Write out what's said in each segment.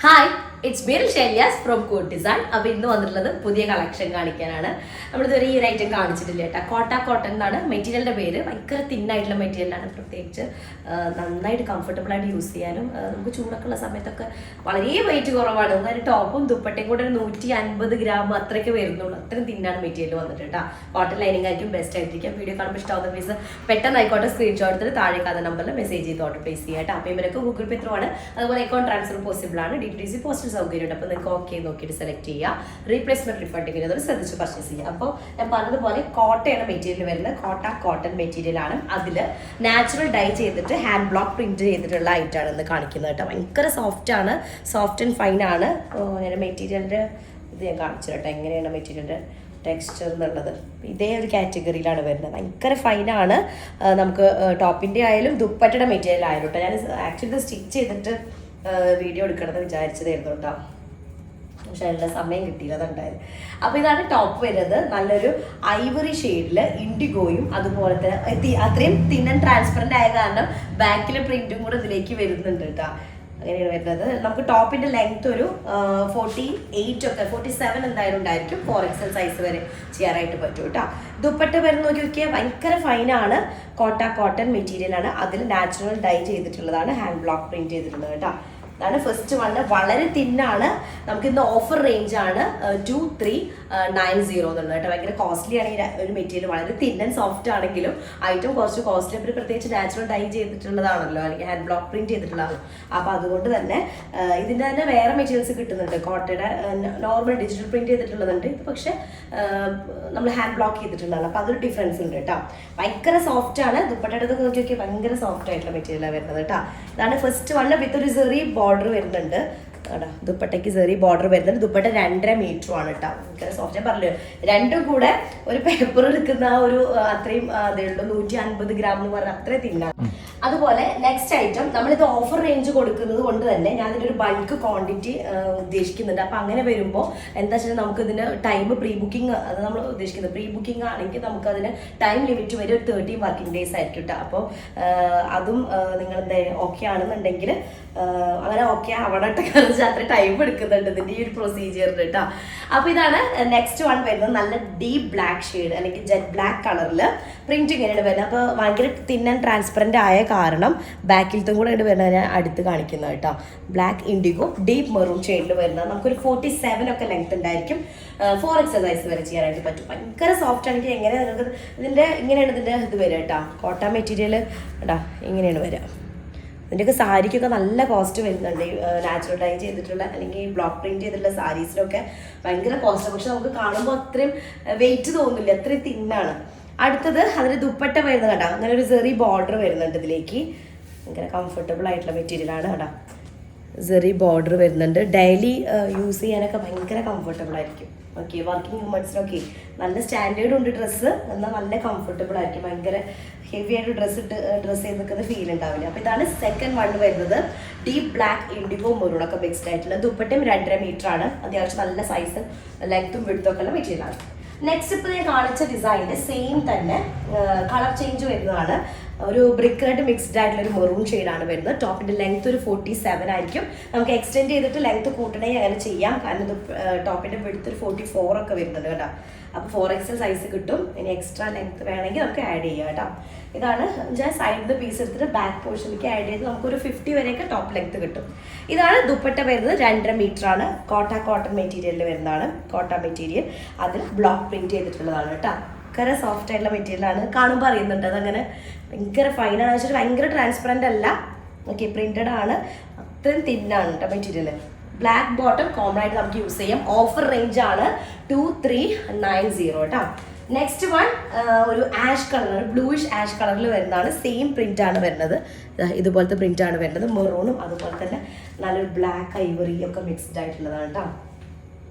Hi, it's ബീൽ ഷെല്യാസ് from കോട്ട് ഡിസൈൻ. അപ്പോൾ ഇന്ന് വന്നിട്ടുള്ളത് പുതിയ കളക്ഷൻ കാണിക്കാനാണ്. നമ്മളിതുവരെ ഈ ഒരു ഐറ്റം കാണിച്ചിട്ടില്ല കേട്ടോ. കോട്ടൺ എന്നാണ് മെറ്റീരിയലിൻ്റെ പേര്. ഭയങ്കര തിന്നായിട്ടുള്ള മെറ്റീരിയലാണ്. പ്രത്യേകിച്ച് നന്നായിട്ട് കംഫർട്ടബിൾ ആയിട്ട് യൂസ് ചെയ്യാനും നമുക്ക് ചൂടൊക്കെ ഉള്ള സമയത്തൊക്കെ വളരെ വെയിറ്റ് കുറവാണ്. അതായത് ടോപ്പും ദുപ്പട്ടയും കൂടെ ഒരു 150 ഗ്രാം അത്രയൊക്കെ വരുന്നുള്ളൂ. അത്രയും തിന്നാണ് മെറ്റീരിയൽ വന്നിട്ട് കേട്ടോ. കോട്ടൺ ലൈനിങ് ആയിരിക്കും ബെസ്റ്റ് ആയിട്ടിരിക്കും. വീഡിയോ കാണുമ്പോൾ ഇഷ്ടമാവുന്ന പീസ് പെട്ടെന്ന് ആയിക്കോട്ടെ സ്ക്രീൻഷോട്ട് എടുത്തിട്ട് താഴെ കാണുന്ന നമ്പറിൽ മെസ്സേജ് ചെയ്ത് ഓർഡർ പ്ലേസ് ചെയ്യാം കേട്ടോ. അപ്പോൾ ഇവരൊക്കെ ഗൂഗിൾ പേ ത്രൂ ആണ്. അതുപോലെ അക്കൗണ്ട് ട്രാൻസ്ഫർ പോസിബിൾ ആണ്. DTDC പോസ്റ്റൽ സൗകര്യമുണ്ട്. അപ്പോൾ നിങ്ങൾക്ക് ഓക്കെ നോക്കിയിട്ട് സെലക്ട് ചെയ്യുക. റീപ്ലേസ്മെന്റ് റിഫണ്ടിങ് അത് ശ്രദ്ധിച്ച് പർച്ചേസ് ചെയ്യുക. അപ്പോൾ ഞാൻ പറഞ്ഞതുപോലെ കോട്ടയാണ് മെറ്റീരിയൽ വരുന്നത്. കോട്ടൺ മെറ്റീരിയൽ ആണ്. അതിൽ നാച്ചുറൽ ഡൈ ചെയ്തിട്ട് ഹാൻഡ് ബ്ലോക്ക് പ്രിന്റ് ചെയ്തിട്ടുള്ള ഐറ്റാണ് ഇന്ന് കാണിക്കുന്നത് കേട്ടോ. ഭയങ്കര സോഫ്റ്റ് ആണ്, സോഫ്റ്റ് ആൻഡ് ഫൈൻ ആണ്. മെറ്റീരിയലിൻ്റെ ഇത് ഞാൻ കാണിച്ചു കേട്ടോ, എങ്ങനെയാണ് മെറ്റീരിയലിൻ്റെ ടെക്സ്ചർ എന്നുള്ളത്. ഇതേ ഒരു കാറ്റഗറിയിലാണ് വരുന്നത്. ഭയങ്കര ഫൈനാണ്. നമുക്ക് ടോപ്പിൻ്റെ ആയാലും ദുപ്പട്ടയുടെ മെറ്റീരിയൽ ആയാലും കേട്ടോ. ഞാൻ ആക്ച്വലി ഇത് സ്റ്റിച്ച് ചെയ്തിട്ട് വീഡിയോ എടുക്കണമെന്ന് വിചാരിച്ചതായിരുന്നു കേട്ടോ. പക്ഷെ അതിനുള്ള സമയം കിട്ടിയില്ല, അതുണ്ടായത്. അപ്പോൾ ഇതാണ് ടോപ്പ് വരുന്നത്. നല്ലൊരു ഐവറി ഷെയ്ഡിൽ ഇൻഡിഗോയും അതുപോലെ തന്നെ അത്രയും തിൻ ആൻഡ് ട്രാൻസ്പെറൻ്റ് ആയ കാരണം ബാക്കിലെ പ്രിന്റും കൂടെ ഇതിലേക്ക് വരുന്നുണ്ട് കേട്ടോ. അങ്ങനെയാണ് വരുന്നത്. നമുക്ക് ടോപ്പിന്റെ ലെങ്ത് ഒരു 48 ഒക്കെ 47 എന്തായാലും ഉണ്ടായിരിക്കും. 4XL സൈസ് വരെ ചെയ്യാനായിട്ട് പറ്റും കേട്ടോ. ദുപ്പട്ട വരുന്ന നോക്കിയാൽ ഭയങ്കര ഫൈനാണ്. കോട്ടൺ മെറ്റീരിയൽ ആണ്. അതിൽ നാച്ചുറൽ ഡൈ ചെയ്തിട്ടുള്ളതാണ്. ഹാൻഡ് ബ്ലോക്ക് പ്രിന്റ് ചെയ്തിട്ടുള്ളത് കേട്ടോ. ഇതാണ് ഫസ്റ്റ് വണ്. വളരെ തിന്നാണ്. നമുക്ക് ഇന്ന് ഓഫർ റേഞ്ച് ആണ് 2390 എന്നുള്ളത് കേട്ടോ. ഭയങ്കര കോസ്റ്റ്ലി ആണ് ഈ ഒരു മെറ്റീരിയൽ. വളരെ തിൻ ആൻഡ് സോഫ്റ്റ് ആണെങ്കിലും ഐറ്റം കുറച്ച് കോസ്റ്റ്ലി. അപ്പോൾ പ്രത്യേകിച്ച് നാച്ചുറൽ ഡൈ ചെയ്തിട്ടുള്ളതാണല്ലോ, അല്ലെങ്കിൽ ഹാൻഡ് ബ്ലോക്ക് പ്രിന്റ് ചെയ്തിട്ടുള്ളതാണ്. അപ്പോൾ അതുകൊണ്ട് തന്നെ ഇതിൻ്റെ തന്നെ വേറെ മെറ്റീരിയൽസ് കിട്ടുന്നുണ്ട്. കോട്ടയുടെ നോർമൽ ഡിജിറ്റൽ പ്രിന്റ് ചെയ്തിട്ടുള്ളതുണ്ട്. ഇത് പക്ഷേ നമ്മൾ ഹാൻഡ് ബ്ലോക്ക് ചെയ്തിട്ടുള്ളതാണ്. അപ്പോൾ അതൊരു ഡിഫറൻസ് ഉണ്ട് കേട്ടോ. ഭയങ്കര സോഫ്റ്റ് ആണ്. ദുപ്പട്ടയുടെ നോക്കി നോക്കിയാൽ ഭയങ്കര സോഫ്റ്റ് ആയിട്ടുള്ള മെറ്റീരിയലാണ് വരുന്നത് കേട്ടോ. ഇതാണ് ഫസ്റ്റ് വണ്. വിത്ത് ഒരു ചെറിയ ബോർഡർ വരുന്നുണ്ട് കേട്ടോ. ദുപ്പട്ടയ്ക്ക് ചെറിയ ബോർഡർ വരുന്നുണ്ട്. ദുപ്പട്ട 2.5 മീറ്ററുമാണ് കേട്ടോ. ഭയങ്കര സോഫ്റ്റ്. ഞാൻ പറഞ്ഞു രണ്ടും കൂടെ ഒരു പേപ്പർ എടുക്കുന്ന ഒരു അത്രയും അതേ ഉള്ളൂ. 150 ഗ്രാം എന്ന് പറഞ്ഞാൽ അത്രയും തിന്നാണ്. അതുപോലെ നെക്സ്റ്റ് ഐറ്റം, നമ്മളിത് ഓഫർ റേഞ്ച് കൊടുക്കുന്നത് കൊണ്ട് തന്നെ ഞാൻ ഇതിൻ്റെ ഒരു ബൾക്ക് ക്വാണ്ടിറ്റി ഉദ്ദേശിക്കുന്നുണ്ട്. അപ്പം അങ്ങനെ വരുമ്പോൾ എന്താ വെച്ചാൽ നമുക്ക് ഇതിന് ടൈം പ്രീ ബുക്കിംഗ്, അത് നമ്മൾ ഉദ്ദേശിക്കുന്നത് പ്രീ ബുക്കിംഗ് ആണെങ്കിൽ നമുക്ക് അതിന് ടൈം ലിമിറ്റ് വരെ ഒരു 30 വർക്കിംഗ് ഡേയ്സ് ആയിരിക്കും കേട്ടോ. അപ്പോൾ അതും നിങ്ങൾ എന്താ ഓക്കെ ആണെന്നുണ്ടെങ്കിൽ അങ്ങനെ ഓക്കെ ആവണട്ടെ, കാരണം അത്ര ടൈം എടുക്കുന്നുണ്ട് ഇതിൻ്റെ ഈ ഒരു പ്രൊസീജിയറിന് കേട്ടോ. അപ്പോൾ ഇതാണ് നെക്സ്റ്റ് വൺ വരുന്നത്. നല്ല ഡീപ്പ് ബ്ലാക്ക് ഷെയ്ഡ് അല്ലെങ്കിൽ ജെറ്റ് ബ്ലാക്ക് കളറിൽ പ്രിന്റ് ഇങ്ങനെയാണ് വരുന്നത്. അപ്പോൾ ഭയങ്കര തിൻ ആൻഡ് ട്രാൻസ്പെറൻ്റ് ആയ കാരണം ബാക്കിലത്തും കൂടെ വരുന്നത് ഞാൻ അടുത്ത് കാണിക്കുന്നത് കേട്ടോ. ബ്ലാക്ക് ഇൻഡിഗോ ഡീപ്പ് മെറൂൺ ഷെയ്ഡിൽ വരുന്നത്. നമുക്കൊരു 47 ഒക്കെ ലെങ്ത് ഉണ്ടായിരിക്കും. 4XL സൈസ് വരെ ചെയ്യാനായിട്ട് പറ്റും. ഭയങ്കര സോഫ്റ്റ് ആണെങ്കിൽ എങ്ങനെ നിങ്ങൾക്ക് ഇതിൻ്റെ ഇങ്ങനെയാണ് ഇതിൻ്റെ ഇത് വരിക കേട്ടോ. കോട്ടൺ മെറ്റീരിയൽ കേട്ടോ ഇങ്ങനെയാണ് വരിക. ഇതിൻ്റെയൊക്കെ സാരിക്കൊക്കെ നല്ല കോസ്റ്റ് വരുന്നുണ്ട്. നാച്ചുറൽ ഡൈ ചെയ്തിട്ടുള്ള അല്ലെങ്കിൽ ബ്ലോക്ക് പ്രിന്റ് ചെയ്തിട്ടുള്ള സാരീസിലൊക്കെ ഭയങ്കര കോസ്റ്റ്. പക്ഷെ നമുക്ക് കാണുമ്പോൾ അത്രയും വെയിറ്റ് തോന്നില്ല, അത്രയും തിന്നാണ്. അടുത്തത് അതിന് ദുപ്പട്ട വരുന്നത് കേട്ടോ. അങ്ങനെ ഒരു ചെറിയ ബോർഡർ വരുന്നുണ്ട് ഇതിലേക്ക്. ഭയങ്കര കംഫർട്ടബിൾ ആയിട്ടുള്ള മെറ്റീരിയലാണ് കേട്ടോ. ചെറിയ ബോർഡർ വരുന്നുണ്ട്. ഡെയിലി യൂസ് ചെയ്യാനൊക്കെ ഭയങ്കര കംഫർട്ടബിൾ ആയിരിക്കും. ഓക്കെ, വർക്കിംഗ് വുമൺസിനൊക്കെ നല്ല സ്റ്റാൻഡേർഡ് ഉണ്ട് ഡ്രസ്സ്, എന്നാൽ നല്ല കംഫർട്ടബിൾ ആയിരിക്കും. ഭയങ്കര ഹെവി ആയിട്ട് ഡ്രസ്സ് ചെയ്ത് നിൽക്കുന്ന ഫീൽ ഉണ്ടാവില്ല. അപ്പോൾ ഇതാണ് സെക്കൻഡ് വൺ വരുന്നത്. ഡീപ്പ് ബ്ലാക്ക് ഇൻഡിഗോ മെറൂണൊക്കെ മിക്സ്ഡ് ആയിട്ടുള്ള ദുപ്പട്ടയും 2.5 മീറ്റർ ആണ്. അത്യാവശ്യം നല്ല സൈസ് ലെങ്ത്തും വിഡ്ത്തും ഉള്ള മെറ്റീരിയലാണ്. നെക്സ്റ്റ് ഇപ്പോൾ ഞാൻ കാണിച്ച ഡിസൈനിൻ്റെ സെയിം തന്നെ കളർ ചേഞ്ച് വരുന്നതാണ്. ഒരു ബ്രിക്ക് റെഡ് മിക്സ്ഡ് ആയിട്ടുള്ള ഒരു മെറൂൺ ഷെയ്ഡാണ് വരുന്നത്. ടോപ്പിൻ്റെ ലെങ്ത് ഒരു 47 ആയിരിക്കും. നമുക്ക് എക്സ്റ്റെൻഡ് ചെയ്തിട്ട് ലെങ്ത് കൂട്ടണമെങ്കിൽ അങ്ങനെ ചെയ്യാം. കാരണം ഇത് ടോപ്പിൻ്റെ വിഡ്ത്ത് ഒരു 44 ഒക്കെ വരുന്നുണ്ട് കേട്ടോ. അപ്പോൾ 4XL സൈസ് കിട്ടും. ഇനി എക്സ്ട്രാ ലെങ്ത് വേണമെങ്കിൽ നമുക്ക് ആഡ് ചെയ്യാം കേട്ടോ. ഇതാണ് ഞാൻ സൈഡിൽ നിന്ന് പീസ് എടുത്തിട്ട് ബാക്ക് പോർഷനിലേക്ക് ആഡ് ചെയ്ത് നമുക്കൊരു 50 വരെയൊക്കെ ടോപ്പ് ലെങ്ത് കിട്ടും. ഇതാണ് ദുപ്പട്ട വരുന്നത്. 2.5 മീറ്റർ ആണ്. കോട്ടൺ മെറ്റീരിയലിൽ വരുന്നതാണ്. കോട്ടൺ മെറ്റീരിയൽ അതിൽ ബ്ലോക്ക് പ്രിന്റ് ചെയ്തിട്ടുള്ളതാണ് കേട്ടോ. ഭയങ്കര സോഫ്റ്റ് ആയിട്ടുള്ള മെറ്റീരിയലാണ്. കാണുമ്പോൾ അറിയുന്നുണ്ട് അതങ്ങനെ ഭയങ്കര ഫൈനാണ്. വെച്ചിട്ട് ഭയങ്കര ട്രാൻസ്പെറൻ്റ് അല്ല. ഓക്കെ, പ്രിന്റഡ് ആണ്. അത്രയും തിന്നാണ് കേട്ടോ മെറ്റീരിയൽ. ബ്ലാക്ക് ബോട്ടം കോമൺ ആയിട്ട് നമുക്ക് യൂസ് ചെയ്യാം. ഓഫർ റേഞ്ച് ആണ് 2390 കേട്ടോ. നെക്സ്റ്റ് വൺ ഒരു ആഷ് കളറാണ്, ബ്ലൂയിഷ് ആഷ് കളറിൽ വരുന്നതാണ്. സെയിം പ്രിന്റ് ആണ് വരുന്നത്. ഇതുപോലത്തെ പ്രിന്റ് ആണ് വരുന്നത്. മെറൂണും അതുപോലെ തന്നെ നല്ലൊരു ബ്ലാക്ക് ഐവറി ഒക്കെ മിക്സ്ഡ് ആയിട്ടുള്ളതാണ് കേട്ടോ.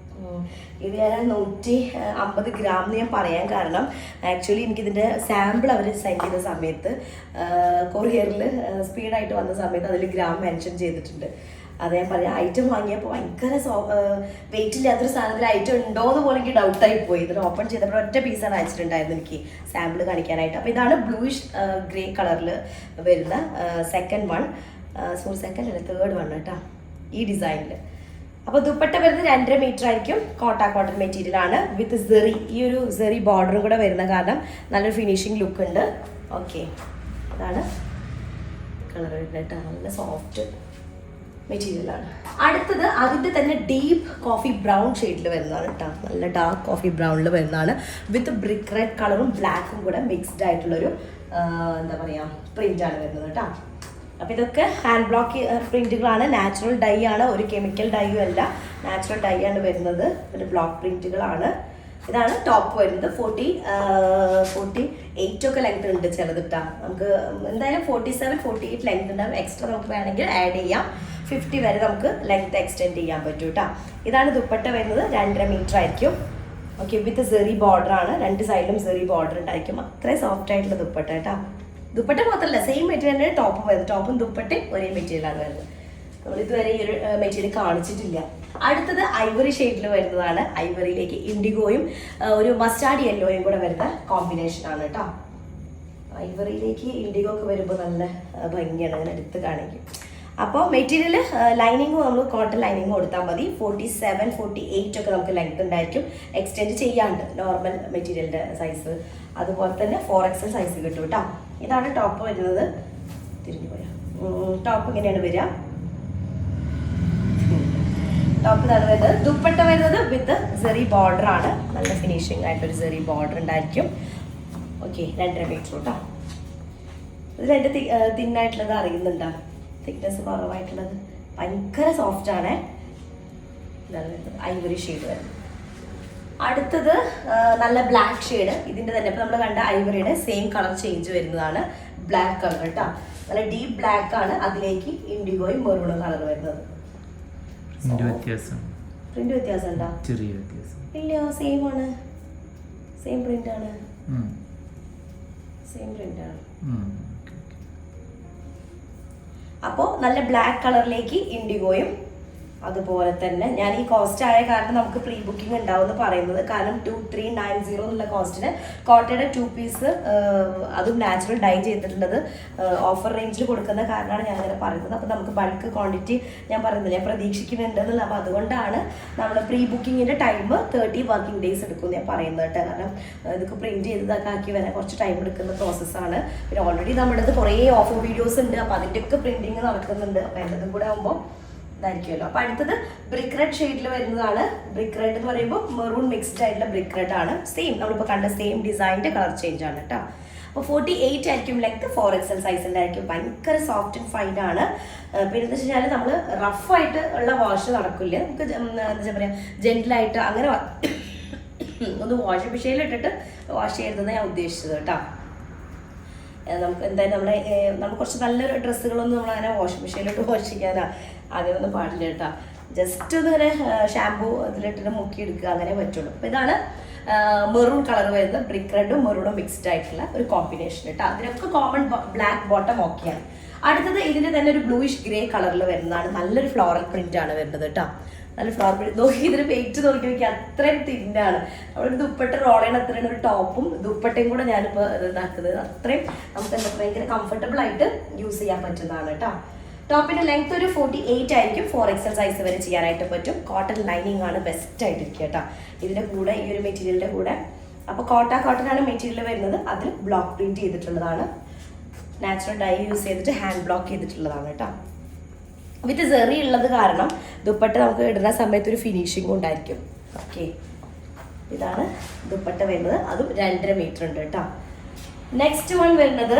ഇത് ഞാൻ 150 ഗ്രാം എന്ന് ഞാൻ പറയാൻ കാരണം ആക്ച്വലി എനിക്കിതിൻ്റെ സാമ്പിൾ അവർ സെൻഡ് ചെയ്ത സമയത്ത് കൊറിയറിൽ സ്പീഡായിട്ട് വന്ന സമയത്ത് അതിൽ ഗ്രാം മെൻഷൻ ചെയ്തിട്ടുണ്ട്. അത് ഞാൻ പറയാം. ഐറ്റം വാങ്ങിയപ്പോൾ ഭയങ്കര വെയിറ്റ് ഇല്ലാത്തൊരു സാധനത്തിൽ ഐറ്റം ഉണ്ടോ എന്ന് പോലും എനിക്ക് ഡൗട്ടായി പോയി. ഇതിന് ഓപ്പൺ ചെയ്തപ്പോൾ ഒറ്റ പീസാണ് അയച്ചിട്ടുണ്ടായിരുന്നു എനിക്ക് സാമ്പിൾ കാണിക്കാനായിട്ട്. അപ്പോൾ ഇതാണ് ബ്ലൂയിഷ് ഗ്രേ കളറിൽ വരുന്ന സെക്കൻഡ് വൺ. തേർഡ് വൺ കേട്ടോ. ഈ ഡിസൈനിൽ അപ്പോൾ ദുപ്പട്ട വരുന്നത് 2.5 മീറ്റർ ആയിരിക്കും. കോട്ടൺ മെറ്റീരിയൽ ആണ് വിത്ത് സെറി. ഈ ഒരു സെറി ബോർഡറും കൂടെ വരുന്ന കാരണം നല്ലൊരു ഫിനിഷിംഗ് ലുക്ക് ഉണ്ട്. ഓക്കെ, അതാണ് കളർ വരുന്നത്. നല്ല സോഫ്റ്റ് മെറ്റീരിയലാണ്. അടുത്തത് അതിൻ്റെ തന്നെ ഡീപ്പ് കോഫി ബ്രൗൺ ഷെയ്ഡിൽ വരുന്നതാണ് കേട്ടോ. നല്ല ഡാർക്ക് കോഫി ബ്രൗണിൽ വരുന്നതാണ് വിത്ത് ബ്രിക്ക് റെഡ് കളറും ബ്ലാക്കും കൂടെ മിക്സ്ഡ് ആയിട്ടുള്ളൊരു എന്താ പറയുക പ്രിൻ്റാണ് വരുന്നത് കേട്ടോ. അപ്പോൾ ഇതൊക്കെ ഹാൻഡ് ബ്ലോക്ക് പ്രിൻറ്റുകളാണ്. നാച്ചുറൽ ഡൈ ആണ്, ഒരു കെമിക്കൽ ഡൈയും അല്ല, നാച്ചുറൽ ഡൈ ആണ് വരുന്നത്. പിന്നെ ബ്ലോക്ക് പ്രിൻറ്റുകളാണ്. ഇതാണ് ടോപ്പ് വരുന്നത്. 48 ഒക്കെ ലെങ്ത് ഉണ്ട് ചിലത് കേട്ടോ. നമുക്ക് എന്തായാലും 47, 48 ലെങ്ത് ഉണ്ടാവും. എക്സ്ട്രാ നമുക്ക് വേണമെങ്കിൽ ആഡ് ചെയ്യാം. 50 വരെ നമുക്ക് ലെങ്ത് എക്സ്റ്റെൻഡ് ചെയ്യാൻ പറ്റും കേട്ടോ. ഇതാണ് ദുപ്പട്ട വരുന്നത്. 2.5 മീറ്റർ ആയിരിക്കും. ഓക്കെ, വിത്ത് സെറി ബോർഡർ ആണ്. 2 സൈഡിലും സെറി ബോർഡർ ഉണ്ടായിരിക്കും. അത്രയും സോഫ്റ്റ് ആയിട്ടുള്ള ദുപ്പട്ട കേട്ടോ. ദുപ്പട്ട മാത്രമല്ല, സെയിം മെറ്റീരിയൽ തന്നെ ടോപ്പ് വരുന്നത്. ടോപ്പും ദുപ്പട്ടയും ഒരേ മെറ്റീരിയലാണ് വരുന്നത്. നമ്മൾ ഇതുവരെ ഈ ഒരു മെറ്റീരിയൽ കാണിച്ചിട്ടില്ല. അടുത്തത് ഐവറി ഷെയ്ഡിൽ വരുന്നതാണ്. ഐവറിയിലേക്ക് ഇൻഡിഗോയും ഒരു മസ്റ്റാർഡ് യെല്ലോയും കൂടെ വരുന്ന കോമ്പിനേഷനാണ് കേട്ടോ. ഐവറിയിലേക്ക് ഇൻഡിഗോ ഒക്കെ വരുമ്പോൾ നല്ല ഭംഗിയാണ്, അങ്ങനെ എടുത്ത് കാണിക്കും. അപ്പോൾ മെറ്റീരിയൽ ലൈനിങ്ങും നമ്മൾ കോട്ടൺ ലൈനിങ് കൊടുത്താൽ മതി. 47, 48 ഒക്കെ നമുക്ക് ലെങ്ത് ഉണ്ടായിരിക്കും. എക്സ്റ്റെൻഡ് ചെയ്യാണ്ട് നോർമൽ മെറ്റീരിയലിൻ്റെ സൈസ്. അതുപോലെ തന്നെ 4XL സൈസ് കിട്ടും കേട്ടോ. ഇതാണ് ടോപ്പ് വരുന്നത്. തിരിഞ്ഞു പോയാൽ ടോപ്പ് ഇങ്ങനെയാണ് വരിക. ടോപ്പ് ഇതാണ് വരുന്നത്. ദുപ്പട്ട വരുന്നത് വിത്ത് സെറി ബോർഡർ ആണ്. നല്ല ഫിനിഷിംഗ് ആയിട്ടൊരു സെറി ബോർഡർ ഉണ്ടായിരിക്കും. ഓക്കെ, 2.5 മീറ്റർ കേട്ടോ. ഇത് രണ്ട് തിന്നായിട്ടുള്ളത് അറിയുന്നുണ്ടോ? തിക്നെസ് കുറവായിട്ടുള്ളത് ഭയങ്കര സോഫ്റ്റ് ആണ്. ഇതാണ് വരുന്നത് ഐവറി ഷെയ്ഡ് വരുന്നത്. അടുത്തത് നല്ല ബ്ലാക്ക് ഷെയ്ഡ്. ഇതിൻ്റെ തന്നെ ഇപ്പം നമ്മൾ കണ്ട ഐവറിയുടെ സെയിം കളർ ചേഞ്ച് വരുന്നതാണ്. ബ്ലാക്ക് കളർ കേട്ടോ. നല്ല ഡീപ്പ് ബ്ലാക്ക് ആണ്. അതിലേക്ക് ഇൻഡിഗോയും മെറൂണും കളർ വരുന്നത്. പ്രിന്റ് വ്യത്യാസം ഉണ്ടോ? ചെറിയ വ്യത്യാസം ഇല്ല, സെയിം ആണ്. സെയിം പ്രിന്റ് ആണ്. സെയിം പ്രിന്റ് ആണ്. അപ്പോൾ നല്ല ബ്ലാക്ക് കളറിലേക്ക് ഇൻഡിഗോയും അതുപോലെ തന്നെ ഞാൻ ഈ കോസ്റ്റ് ആയ കാരണം നമുക്ക് പ്രീ ബുക്കിംഗ് ഉണ്ടാവും എന്ന് പറയുന്നത്. കാരണം 2390 എന്നുള്ള കോസ്റ്റിന് കോട്ടയുടെ 2 പീസ് അതും നാച്ചുറൽ ഡൈ ചെയ്തിട്ടുള്ളത് ഓഫർ റേഞ്ചിൽ കൊടുക്കുന്ന കാരണമാണ് ഞാൻ അങ്ങനെ പറയുന്നത്. അപ്പോൾ നമുക്ക് ബൾക്ക് ക്വാണ്ടിറ്റി ഞാൻ പറയുന്നില്ല, ഞാൻ പ്രതീക്ഷിക്കുന്നുണ്ട് എന്നുള്ളത്. അപ്പോൾ അതുകൊണ്ടാണ് നമ്മൾ പ്രീ ബുക്കിങ്ങിൻ്റെ ടൈം 30 വർക്കിംഗ് ഡേയ്സ് എടുക്കും ഞാൻ പറയുന്നത് കേട്ടോ. കാരണം ഇതൊക്കെ പ്രിൻറ്റ് ചെയ്തതൊക്കെ ആക്കി വരാൻ കുറച്ച് ടൈം എടുക്കുന്ന പ്രോസസ്സാണ്. പിന്നെ ഓൾറെഡി നമ്മുടെ കുറേ ഓഫർ വീഡിയോസ് ഉണ്ട്. അപ്പോൾ അതിൻ്റെയൊക്കെ പ്രിൻറ്റിങ് നടക്കുന്നുണ്ട്. അപ്പോൾ എൻ്റെതും കൂടെ ആകുമ്പോൾ ഇതായിരിക്കുമല്ലോ. അപ്പോൾ അടുത്തത് ബ്രിക്ക് റെഡ് ഷെയ്ഡിൽ വരുന്നതാണ്. ബ്രിക്ക് റെഡ് എന്ന് പറയുമ്പോൾ മെറൂൺ മിക്സ്ഡ് ആയിട്ടുള്ള ബ്രിക്ക് റെഡ് ആണ്. സെയിം നമ്മളിപ്പോൾ കണ്ട സെയിം ഡിസൈനിൻ്റെ കളർ ചേഞ്ച് ആണ് കേട്ടോ. അപ്പോൾ 48 ആയിരിക്കും ലെങ്ത്. 4XL സൈസിൻ്റെ ആയിരിക്കും. ഭയങ്കര സോഫ്റ്റ് ആൻഡ് ഫൈൻ ആണ്. പിന്നെ എന്താ വെച്ച് കഴിഞ്ഞാൽ നമ്മൾ റഫായിട്ട് ഉള്ള വാഷ് നടക്കില്ല. നമുക്ക് എന്താ പറയുക ജെന്റിലായിട്ട് അങ്ങനെ ഒന്ന് വാഷിംഗ് മെഷീനിലിട്ടിട്ട് വാഷ് ചെയ്തതെന്ന് ഞാൻ ഉദ്ദേശിച്ചത് കേട്ടോ. നമുക്ക് എന്തായാലും നമ്മൾ കുറച്ച് നല്ലൊരു ഡ്രസ്സുകളൊന്നും നമ്മളങ്ങനെ വാഷിംഗ് മെഷീനിലിട്ട് വാഷ് ചെയ്യാനാ അങ്ങനെയൊന്നും പാടില്ല കേട്ടോ. ജസ്റ്റ് ഒന്ന് ഇങ്ങനെ ഷാമ്പൂ അതിലിട്ടിട്ട് മുക്കിയെടുക്കുക, അങ്ങനെ പറ്റുള്ളൂ. അപ്പോൾ ഇതാണ് മെറൂൺ കളർ വരുന്നത്. ബ്രിക്ക് റെഡും മെറൂണും മിക്സ്ഡ് ആയിട്ടുള്ള ഒരു കോമ്പിനേഷൻ കേട്ടോ. അതിനൊക്കെ കോമൺ ബ്ലാക്ക് ബോട്ടം ഓക്കെയാണ്. അടുത്തത് ഇതിൻ്റെ തന്നെ ഒരു ബ്ലൂയിഷ് ഗ്രേ കളറിൽ വരുന്നതാണ്. നല്ലൊരു ഫ്ലോറൽ പ്രിന്റ് ആണ് വരുന്നത് കേട്ടോ. നല്ല ഫ്ലോറൽ പ്രിന്റ് നോക്കി, ഇതിന് വെയിറ്റ് നോക്കി നോക്കി അത്രയും തിന്നാണ്. നമ്മളൊരു ദുപ്പട്ട റോൾ ചെയ്യണ അത്രയും ഒരു ടോപ്പും ദുപ്പട്ടയും കൂടെ ഞാനിപ്പോൾ ഇതാക്കുന്നത്. അത്രയും നമുക്ക് എന്താ ഭയങ്കര കംഫർട്ടബിൾ ആയിട്ട് യൂസ് ചെയ്യാൻ പറ്റുന്നതാണ് കേട്ടോ. ടോപ്പിന്റെ ലെങ്ത് ഒരു 48 ആയിരിക്കും. 4XL സൈസ് വരെ ചെയ്യാനായിട്ട് പറ്റും. കോട്ടൺ ലൈനിങ് ആണ് ബെസ്റ്റ് ആയിട്ടിരിക്കുക കേട്ടോ ഇതിന്റെ കൂടെ, ഈ ഒരു മെറ്റീരിയലിന്റെ കൂടെ. അപ്പോൾ കോട്ടൺ ആണ് മെറ്റീരിയൽ വരുന്നത്. അതിൽ ബ്ലോക്ക് പ്രിന്റ് ചെയ്തിട്ടുള്ളതാണ്. നാച്ചുറൽ ഡൈ യൂസ് ചെയ്തിട്ട് ഹാൻഡ് ബ്ലോക്ക് ചെയ്തിട്ടുള്ളതാണ് കേട്ടോ. വിത്ത് സെറി ഉള്ളത് കാരണം ദുപ്പട്ട നമുക്ക് ഇടുന്ന സമയത്ത് ഒരു ഫിനിഷിംഗ് ഉണ്ടായിരിക്കും. ഓക്കെ, ഇതാണ് ദുപ്പട്ട വരുന്നത്. അതും 2.5 മീറ്റർ ഉണ്ട് കേട്ടോ. നെക്സ്റ്റ് വൺ വരുന്നത്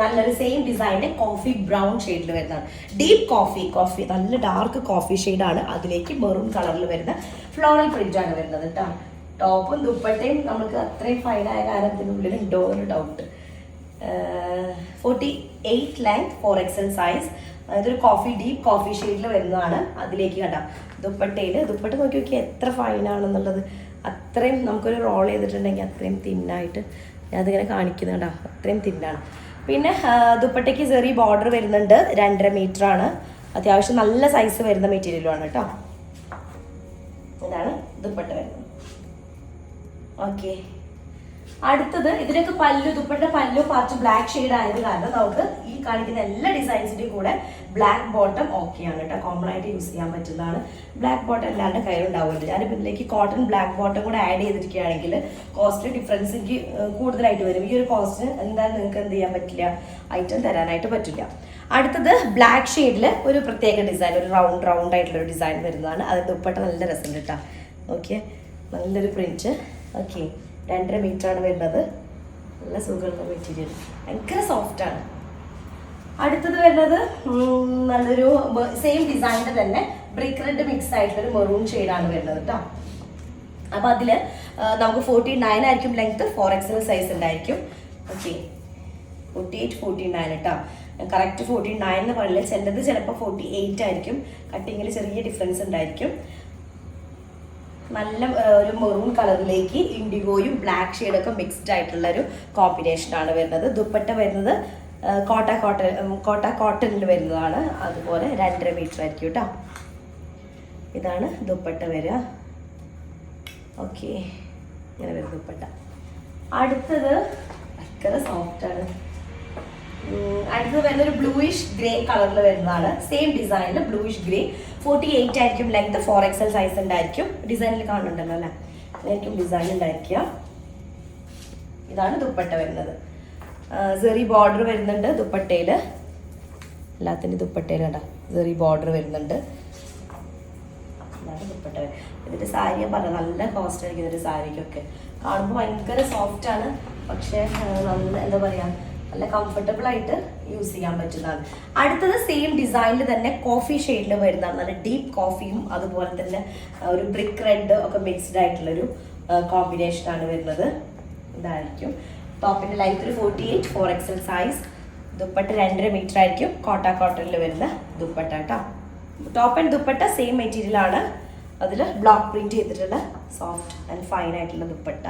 നല്ലൊരു സെയിം ഡിസൈൻ്റെ കോഫി ബ്രൗൺ ഷെയ്ഡിൽ വരുന്നതാണ്. ഡീപ്പ് കോഫി നല്ല ഡാർക്ക് കോഫി ഷെയ്ഡാണ്. അതിലേക്ക് മെറൂൺ കളറിൽ വരുന്ന ഫ്ലോറൽ പ്രിൻ്റാണ് വരുന്നത് കേട്ടോ. ടോപ്പും ദുപ്പട്ടയും നമുക്ക് അത്രയും ഫൈനായ കാര്യത്തിനുള്ളിൽ ഉണ്ടോ എന്നൊരു ഡൗട്ട്. 48 length, 4XL size. ഇതൊരു ഡീപ്പ് കോഫി ഷെയ്ഡിൽ വരുന്നതാണ്. അതിലേക്ക് കണ്ടാം ദുപ്പട്ട നോക്കി നോക്കിയാൽ എത്ര ഫൈനാണെന്നുള്ളത്. അത്രയും നമുക്കൊരു റോൾ ചെയ്തിട്ടുണ്ടെങ്കിൽ അത്രയും തിന്നായിട്ട് ഞാൻ അതിങ്ങനെ കാണിക്കുന്നത് കേട്ടോ. അത്രയും തിന്നാണ്. പിന്നെ ദുപ്പട്ടയ്ക്ക് ചെറിയ ബോർഡർ വരുന്നുണ്ട്. 2.5 മീറ്റർ ആണ്. അത്യാവശ്യം നല്ല സൈസ് വരുന്ന മെറ്റീരിയലുമാണ് കേട്ടോ. ഇതാണ് ദുപ്പട്ട വരുന്നത്. ഓക്കെ, അടുത്തത് ഇതിനൊക്കെ പല്ലു ദുപ്പട്ട പല്ലു പാർട്ട് ബ്ലാക്ക് ഷെയ്ഡ് ആയത് കാരണം നമുക്ക് ഈ കാണിക്കുന്ന എല്ലാ ഡിസൈൻസിന്റെയും കൂടെ ബ്ലാക്ക് ബോട്ടം ഓക്കെയാണ് കേട്ടോ, കോമൺ ആയിട്ട് യൂസ് ചെയ്യാൻ പറ്റുന്നതാണ്. ബ്ലാക്ക് ബോട്ടം എല്ലാവരുടെ കയ്യിലുണ്ടാവുമല്ലോ. ഞാനിപ്പോൾ ഇതിലേക്ക് കോട്ടൺ ബ്ലാക്ക് ബോട്ടം കൂടെ ആഡ് ചെയ്തിരിക്കുകയാണെങ്കിൽ കോസ്റ്റ് ഡിഫറൻസ് എനിക്ക് കൂടുതലായിട്ട് വരും. ഈ ഒരു കോസ്റ്റിന് എന്തായാലും നിങ്ങൾക്ക് എന്ത് ചെയ്യാൻ പറ്റില്ല, ഐറ്റം തരാനായിട്ട് പറ്റില്ല. അടുത്തത് ബ്ലാക്ക് ഷെയ്ഡിൽ ഒരു പ്രത്യേക ഡിസൈൻ, ഒരു റൗണ്ട് ആയിട്ടുള്ള ഒരു ഡിസൈൻ വരുന്നതാണ്. അത് ദുപ്പട്ട നല്ല രസം കേട്ടോ. ഓക്കെ, നല്ലൊരു പ്രിന്റ്. ഓക്കെ, 2.5 മീറ്ററാണ് വരുന്നത്. നല്ല സുഖമുള്ള മെറ്റീരിയൽ, ഭയങ്കര സോഫ്റ്റാണ്. അടുത്തത് വരുന്നത് നല്ലൊരു സെയിം ഡിസൈനിൻ്റെ തന്നെ ബ്രിക്ക് റെഡ് മിക്സ് ആയിട്ടുള്ളൊരു മെറൂൺ ഷെയ്ഡാണ് വരുന്നത് കേട്ടോ. അപ്പോൾ അതിൽ നമുക്ക് 49 ആയിരിക്കും ലെങ്ത്, 4XL സൈസ് ഉണ്ടായിരിക്കും. ഓക്കെ, 48, 49 കേട്ടോ. കറക്റ്റ് 49 എന്ന് പറഞ്ഞില്ല, ചിലത് ചിലപ്പോൾ 48 ആയിരിക്കും. കട്ടിങ്ങിൽ ചെറിയ ഡിഫറൻസ് ഉണ്ടായിരിക്കും. നല്ല ഒരു മെറൂൺ കളറിലേക്ക് ഇൻഡിഗോയും ബ്ലാക്ക് ഷെയ്ഡൊക്കെ മിക്സ്ഡ് ആയിട്ടുള്ള ഒരു കോമ്പിനേഷനാണ് വരുന്നത്. ദുപ്പട്ട വരുന്നത് കോട്ട കോട്ടണിൽ വരുന്നതാണ്. അതുപോലെ 2.5 മീറ്റർ ആയിരിക്കും കേട്ടോ. ഇതാണ് ദുപ്പട്ട വരിക. ഓക്കെ, ഇങ്ങനെ വരും ദുപ്പട്ട. അടുത്തത് ഭയങ്കര സോഫ്റ്റാണ്. അടുത്തത് വരുന്നൊരു ബ്ലൂയിഷ് ഗ്രേ കളറിൽ വരുന്നതാണ്. സെയിം ഡിസൈനിൽ ബ്ലൂയിഷ് ഗ്രേ, 48 ആയിരിക്കും ലെങ്ത്, 4XL സൈസ് ഉണ്ടായിരിക്കും. ഡിസൈനിൽ കാണുന്നുണ്ടല്ലോ അല്ലേ, അതായിരിക്കും ഡിസൈൻ ഉണ്ടായിരിക്കുക. ഇതാണ് ദുപ്പട്ട വരുന്നത്. സെറി ബോർഡർ വരുന്നുണ്ട് ദുപ്പട്ടയിൽ, എല്ലാത്തിൻ്റെ ദുപ്പട്ടയിൽ കേട്ടോ സെറി ബോർഡർ വരുന്നുണ്ട്. ഇതാണ് ദുപ്പട്ട. ഇതിൻ്റെ സാരി ഞാൻ പറഞ്ഞത് നല്ല കോസ്റ്റ് ആയിരിക്കും. ഇതിൻ്റെ സാരിക്കൊക്കെ കാണുമ്പോൾ ഭയങ്കര സോഫ്റ്റാണ്, പക്ഷേ നല്ല എന്താ പറയുക, നല്ല കംഫർട്ടബിൾ ആയിട്ട് യൂസ് ചെയ്യാൻ പറ്റുന്നതാണ്. അടുത്തത് സെയിം ഡിസൈനിൽ തന്നെ കോഫി ഷെയ്ഡിൽ വരുന്നതാണ്. നല്ല ഡീപ്പ് കോഫിയും അതുപോലെ തന്നെ ഒരു ബ്രിക്ക് റെഡ് ഒക്കെ മിക്സ്ഡ് ആയിട്ടുള്ളൊരു കോമ്പിനേഷനാണ് വരുന്നത്. ഇതായിരിക്കും ടോപ്പിൻ്റെ ലെങ്ത് ഒരു 48, 4XL സൈസ്. ദുപ്പട്ട 2.5 മീറ്റർ ആയിരിക്കും. കോട്ടണിൽ വരുന്ന ദുപ്പട്ട കേട്ടോ. ടോപ്പ് ആൻഡ് ദുപ്പട്ട സെയിം മെറ്റീരിയലാണ്. അതിൽ ബ്ലോക്ക് പ്രിന്റ് ചെയ്തിട്ടുള്ള സോഫ്റ്റ് ആൻഡ് ഫൈൻ ആയിട്ടുള്ള ദുപ്പട്ട.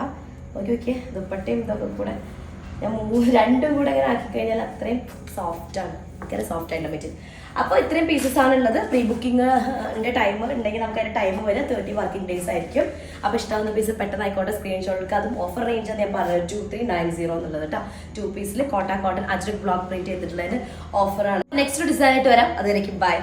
ഓക്കെ, ദുപ്പട്ടയും ഇതൊക്കെ കൂടെ ഞാൻ രണ്ടും കൂടെ ഇങ്ങനെ ആക്കി കഴിഞ്ഞാൽ അത്രയും സോഫ്റ്റാണ്, ഭയങ്കര സോഫ്റ്റ് ആയിട്ടുള്ള മെറ്റീരിയൽ. അപ്പോൾ ഇത്രയും പീസസ് ആണുള്ളത്. പ്രീ ബുക്കിങ്ങിൻ്റെ ടൈം ഉണ്ടെങ്കിൽ നമുക്ക് അതിൻ്റെ ടൈം വരെ 30 വർക്കിംഗ് ഡേയ്സ് ആയിരിക്കും. അപ്പോൾ ഇഷ്ടമാകുന്ന പീസ് പെട്ടെന്ന് ആയിക്കോട്ടെ, സ്ക്രീൻഷോട്ട് എടുക്കുക. അതും ഓഫർ റേഞ്ച് ഞാൻ പറഞ്ഞത് 2390 എന്നുള്ളത് കേട്ടോ. 2 പീസിൽ കോട്ടൺ അജ്രക് ബ്ലോക്ക് പ്രിന്റ് ചെയ്തിട്ടുള്ളതിന് ഓഫറാണ്. നെക്സ്റ്റ് ഡിസൈൻ ആയിട്ട് വരാം. അതിലേക്ക് ബൈ.